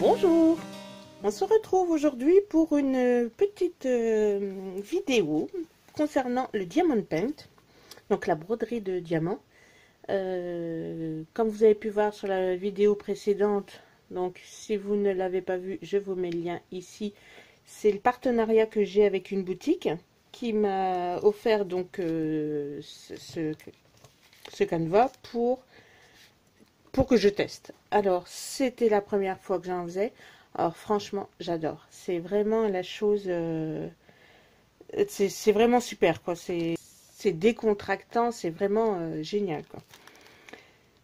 Bonjour, on se retrouve aujourd'hui pour une petite vidéo concernant le diamond paint, donc la broderie de diamants. Comme vous avez pu voir sur la vidéo précédente, donc si vous ne l'avez pas vu, je vous mets le lien ici. C'est le partenariat que j'ai avec une boutique qui m'a offert donc ce canevas pour que je teste. Alors, c'était la première fois que j'en faisais. Alors, franchement, j'adore. C'est vraiment la chose... c'est vraiment super, quoi. C'est décontractant, c'est vraiment génial, quoi.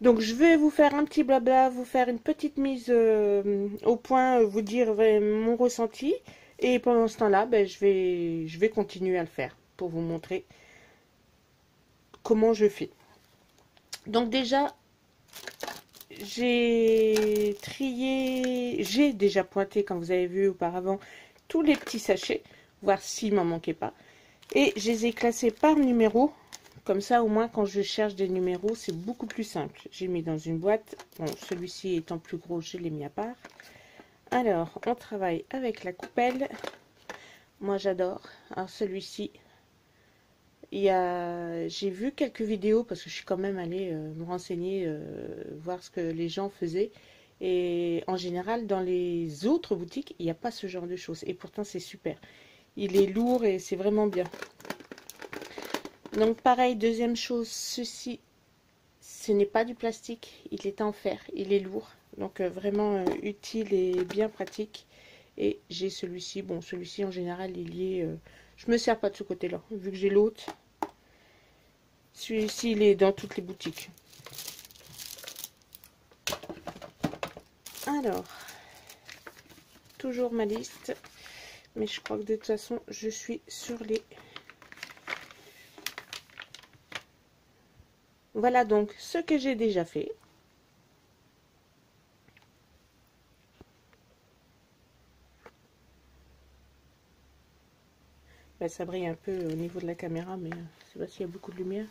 Donc, je vais vous faire un petit blabla, vous faire une petite mise au point, vous dire mon ressenti. Et pendant ce temps-là, ben, je vais continuer à le faire pour vous montrer comment je fais. Donc, déjà... j'ai déjà pointé, comme vous avez vu auparavant, tous les petits sachets, voir s'il m'en manquait pas. Et je les ai classés par numéro, comme ça au moins quand je cherche des numéros, c'est beaucoup plus simple. J'ai mis dans une boîte, bon, celui-ci étant plus gros, je l'ai mis à part. Alors, on travaille avec la coupelle. Moi, j'adore. Alors, celui-ci... j'ai vu quelques vidéos parce que je suis quand même allée me renseigner, voir ce que les gens faisaient. Et en général, dans les autres boutiques, il n'y a pas ce genre de choses. Et pourtant, c'est super. Il est lourd et c'est vraiment bien. Donc pareil, deuxième chose, ceci, ce n'est pas du plastique. Il est en fer, il est lourd. Donc vraiment utile et bien pratique. Et j'ai celui-ci. Bon, celui-ci, en général, il y est... je me sers pas de ce côté-là, vu que j'ai l'autre. Celui-ci, il est dans toutes les boutiques. Alors, toujours ma liste. Mais je crois que de toute façon, je suis sur les... Voilà donc ce que j'ai déjà fait. Ben, ça brille un peu au niveau de la caméra, mais je ne sais pas s'il y a beaucoup de lumière.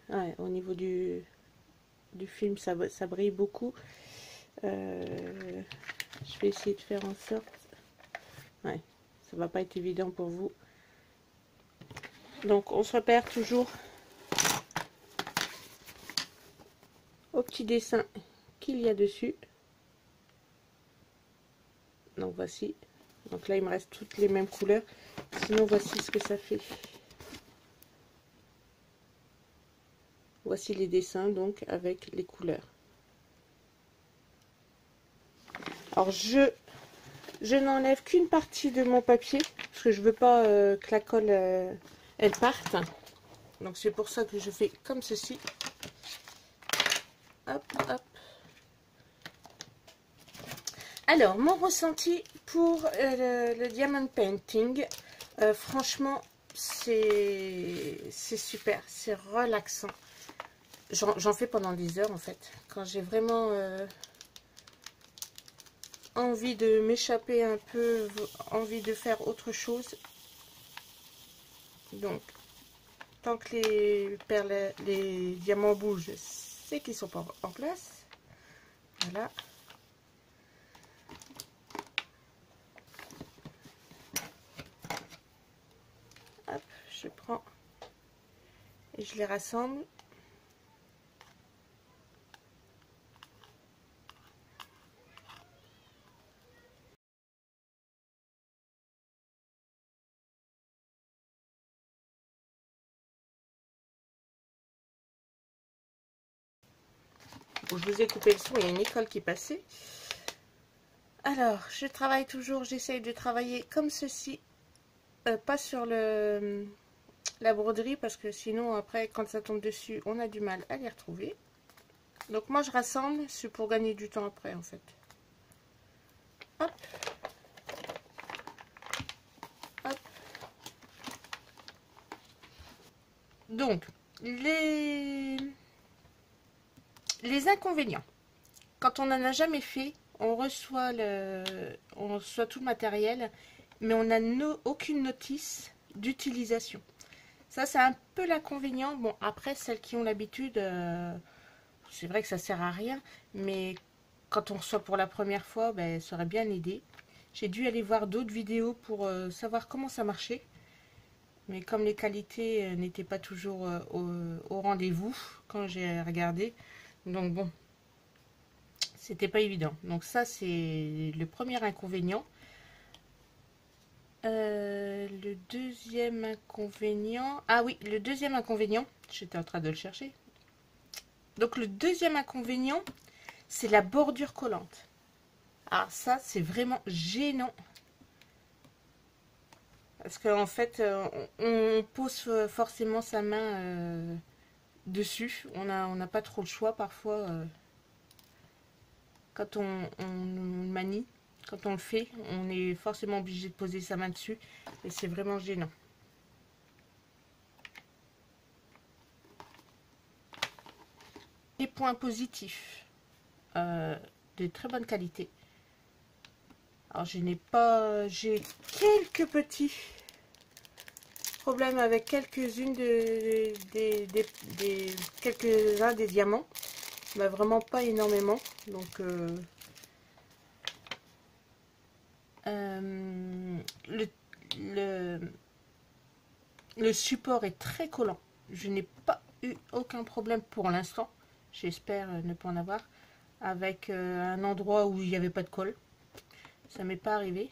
Ouais, au niveau du film, ça brille beaucoup. Je vais essayer de faire en sorte... Ouais, ça va pas être évident pour vous. Donc, on se repère toujours au petit dessin qu'il y a dessus. Donc, voici. Donc là, il me reste toutes les mêmes couleurs. Sinon, voici ce que ça fait. Voici les dessins, donc, avec les couleurs. Alors, je n'enlève qu'une partie de mon papier, parce que je veux pas que la colle, elle parte. Donc, c'est pour ça que je fais comme ceci. Hop, hop. Alors, mon ressenti pour le diamond painting, franchement, c'est super, c'est relaxant. J'en fais pendant des heures, en fait. Quand j'ai vraiment... envie de m'échapper un peu, envie de faire autre chose. Donc, tant que les diamants bougent, c'est qu'ils sont pas en place. Voilà. Hop, je prends et je les rassemble. Bon, je vous ai coupé le son, il y a une école qui passait. Alors, je travaille toujours, j'essaye de travailler comme ceci. Pas sur la broderie, parce que sinon, après, quand ça tombe dessus, on a du mal à les retrouver. Donc, moi, je rassemble, c'est pour gagner du temps après, en fait. Hop. Hop. Donc, les inconvénients. Quand on n'en a jamais fait, on reçoit tout le matériel, mais on n'a aucune notice d'utilisation. Ça, c'est un peu l'inconvénient. Bon, après, celles qui ont l'habitude, c'est vrai que ça sert à rien, mais quand on reçoit pour la première fois, ben, ça aurait bien aidé. J'ai dû aller voir d'autres vidéos pour savoir comment ça marchait. Mais comme les qualités n'étaient pas toujours au rendez-vous quand j'ai regardé, donc bon, c'était pas évident. Donc ça, c'est le premier inconvénient. Le deuxième inconvénient... Ah oui, le deuxième inconvénient, j'étais en train de le chercher. Donc le deuxième inconvénient, c'est la bordure collante. Alors ça, c'est vraiment gênant. Parce qu'en fait, on pose forcément sa main dessus. On n'a pas trop le choix parfois quand on manie. Quand on le fait, on est forcément obligé de poser sa main dessus. Et c'est vraiment gênant. Des points positifs de très bonne qualité. Alors je n'ai pas... J'ai quelques petits problèmes avec quelques-unes quelques-uns des diamants. Mais vraiment pas énormément. Donc le support est très collant. Je n'ai pas eu aucun problème pour l'instant. J'espère ne pas en avoir. Avec un endroit où il n'y avait pas de colle. Ça m'est pas arrivé.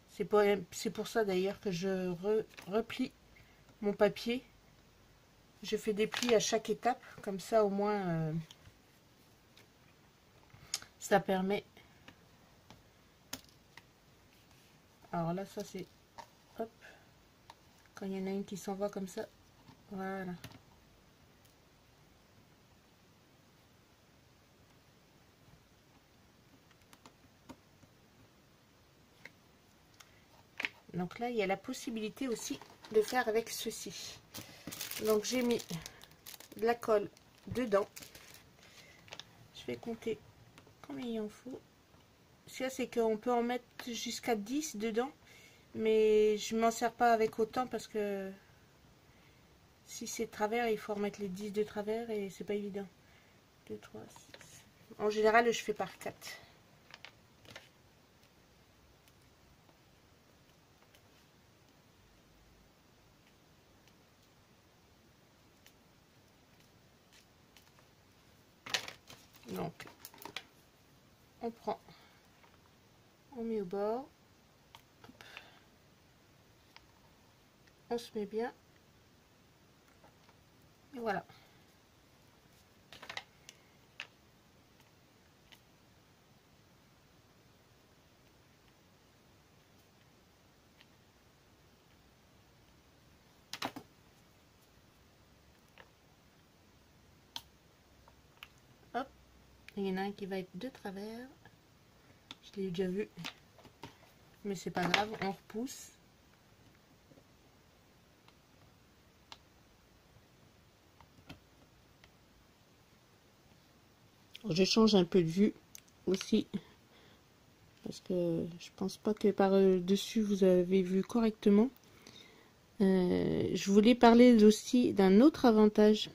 C'est pour ça d'ailleurs que je replie mon papier. Je fais des plis à chaque étape. Comme ça au moins ça permet. Alors là ça c'est... Hop. Quand il y en a une qui s'en va comme ça. Voilà. Donc là, il y a la possibilité aussi de faire avec ceci. Donc j'ai mis de la colle dedans. Je vais compter combien il en faut. Ce qu'il y a, c'est qu'on peut en mettre jusqu'à 10 dedans. Mais je m'en sers pas avec autant parce que si c'est de travers, il faut remettre les 10 de travers et c'est pas évident. 2, 3, 6. En général, je fais par 4. Donc, on prend, on met au bord, hop. On se met bien, et voilà. Hop, il y en a un qui va être de travers, je l'ai déjà vu, mais c'est pas grave, on repousse. Je change un peu de vue aussi parce que je pense pas que par dessus vous avez vu correctement. Je voulais parler aussi d'un autre avantage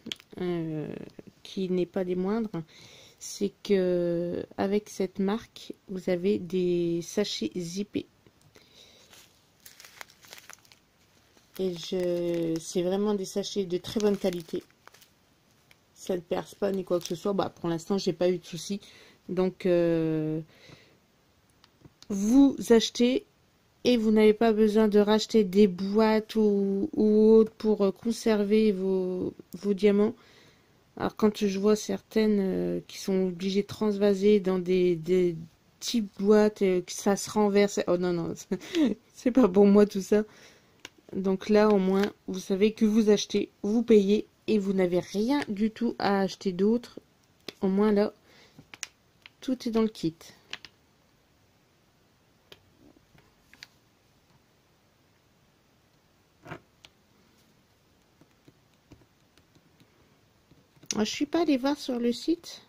qui n'est pas des moindres, c'est que avec cette marque vous avez des sachets zippés et c'est vraiment des sachets de très bonne qualité. Ça ne perce pas ni quoi que ce soit. Bah, pour l'instant, j'ai pas eu de soucis. Donc, vous achetez et vous n'avez pas besoin de racheter des boîtes ou autres pour conserver vos diamants. Alors, quand je vois certaines qui sont obligées de transvaser dans des petites boîtes, que ça se renverse. Oh non, non, c'est pas pour moi tout ça. Donc là, au moins, vous savez que vous achetez, vous payez. Et vous n'avez rien du tout à acheter d'autre. Au moins là, tout est dans le kit. Alors, je suis pas allée voir sur le site,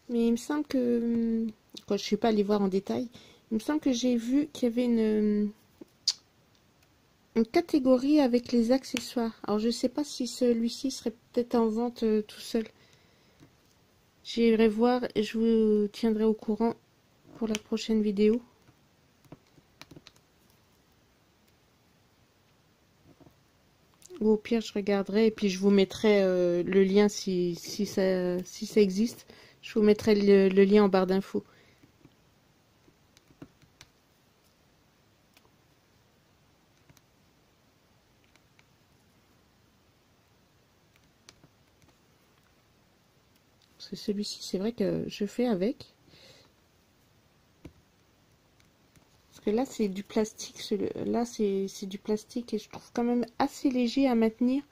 mais il me semble que quand je suis pas allée voir en détail, il me semble que j'ai vu qu'il y avait une catégorie avec les accessoires. Alors je sais pas si celui-ci serait peut-être en vente tout seul. J'irai voir et je vous tiendrai au courant pour la prochaine vidéo. Ou au pire je regarderai et puis je vous mettrai le lien si ça existe. Je vous mettrai le lien en barre d'infos. Celui-ci, c'est vrai que je fais avec. Parce que là, c'est du plastique. Là, c'est du plastique et je trouve quand même assez léger à maintenir.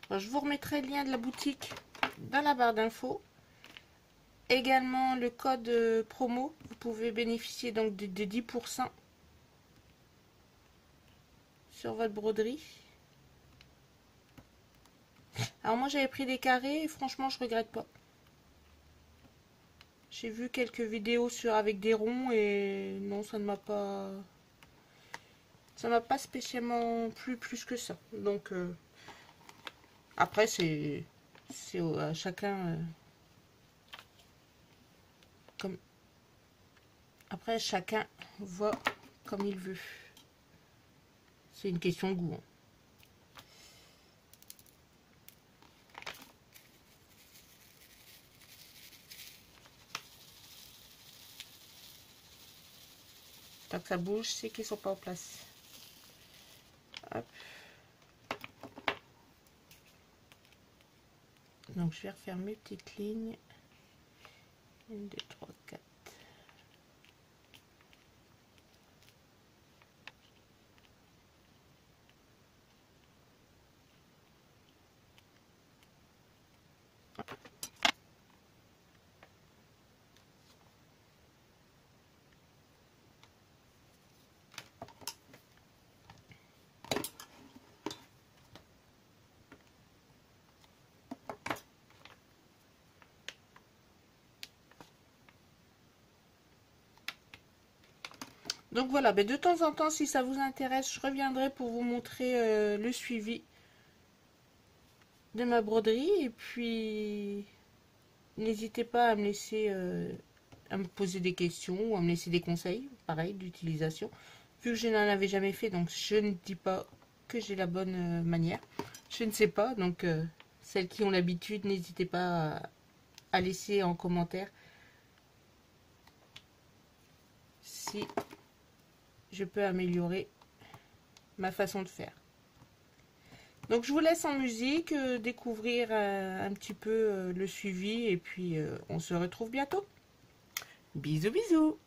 Alors, je vous remettrai le lien de la boutique dans la barre d'infos. Également le code promo. Vous pouvez bénéficier donc de 10% sur votre broderie. Alors moi j'avais pris des carrés et franchement je regrette pas. J'ai vu quelques vidéos avec des ronds et non, ça ne m'a pas spécialement plu plus que ça. Donc après c'est à chacun après chacun voit comme il veut. C'est une question de goût. Hein. Tant que ça bouge, c'est qu'ils sont pas en place. Hop. Donc je vais refaire mes petites lignes. 1, 2, 3, 4. Donc voilà, ben de temps en temps, si ça vous intéresse, je reviendrai pour vous montrer le suivi de ma broderie. Et puis, n'hésitez pas à me laisser, à me poser des questions ou à me laisser des conseils, pareil, d'utilisation. Vu que je n'en avais jamais fait, donc je ne dis pas que j'ai la bonne manière. Je ne sais pas, donc celles qui ont l'habitude, n'hésitez pas à laisser en commentaire si je peux améliorer ma façon de faire. Donc je vous laisse en musique, découvrir un petit peu le suivi et puis on se retrouve bientôt. Bisous bisous.